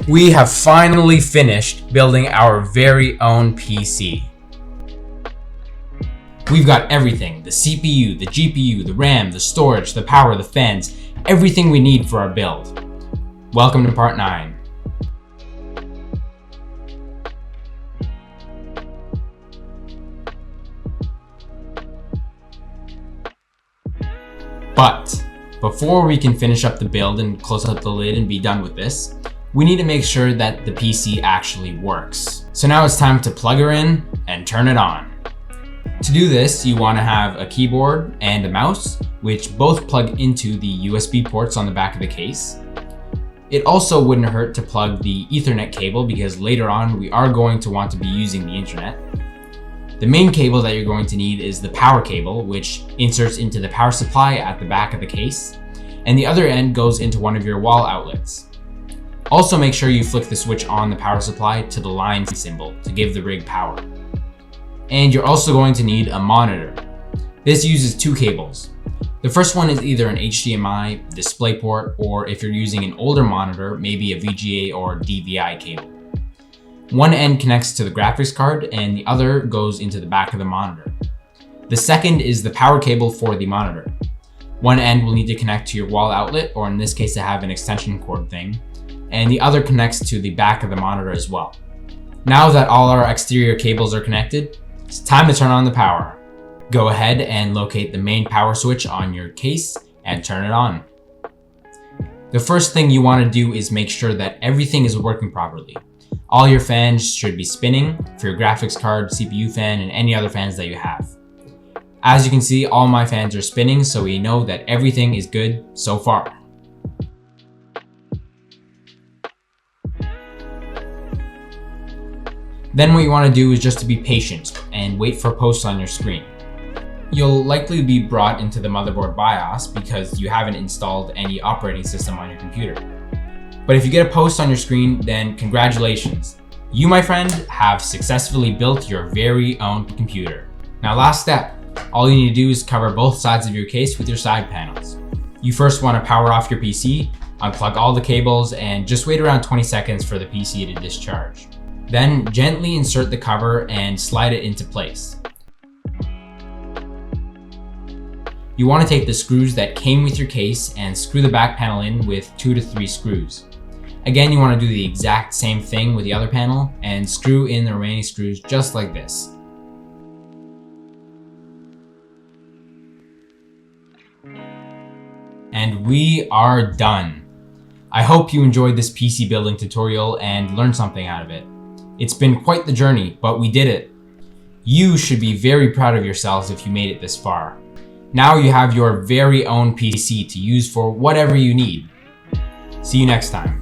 We have finally finished building our very own PC. We've got everything: the CPU, the GPU, the RAM, the storage, the power, the fans, everything we need for our build. Welcome to part 9. But before we can finish up the build and close up the lid and be done with this, we need to make sure that the PC actually works. So now it's time to plug her in and turn it on. To do this, you want to have a keyboard and a mouse, which both plug into the USB ports on the back of the case. It also wouldn't hurt to plug the Ethernet cable because later on we are going to want to be using the internet. The main cable that you're going to need is the power cable, which inserts into the power supply at the back of the case, and the other end goes into one of your wall outlets. Also make sure you flick the switch on the power supply to the line symbol to give the rig power. And you're also going to need a monitor. This uses 2 cables. The first one is either an HDMI, DisplayPort, or if you're using an older monitor, maybe a VGA or DVI cable. One end connects to the graphics card and the other goes into the back of the monitor. The second is the power cable for the monitor. One end will need to connect to your wall outlet, or in this case I have an extension cord thing, and the other connects to the back of the monitor as well. Now that all our exterior cables are connected, it's time to turn on the power. Go ahead and locate the main power switch on your case and turn it on. The first thing you want to do is make sure that everything is working properly. All your fans should be spinning for your graphics card, CPU fan, and any other fans that you have. As you can see, all my fans are spinning, so we know that everything is good so far. Then what you want to do is just to be patient and wait for posts on your screen. You'll likely be brought into the motherboard BIOS because you haven't installed any operating system on your computer. But if you get a post on your screen, then congratulations. You, my friend, have successfully built your very own computer. Now, last step. All you need to do is cover both sides of your case with your side panels. You first want to power off your PC, unplug all the cables, and just wait around 20 seconds for the PC to discharge. Then gently insert the cover and slide it into place. You want to take the screws that came with your case and screw the back panel in with 2 to 3 screws. Again, you want to do the exact same thing with the other panel and screw in the remaining screws just like this. And we are done. I hope you enjoyed this PC building tutorial and learned something out of it. It's been quite the journey, but we did it. You should be very proud of yourselves if you made it this far. Now you have your very own PC to use for whatever you need. See you next time.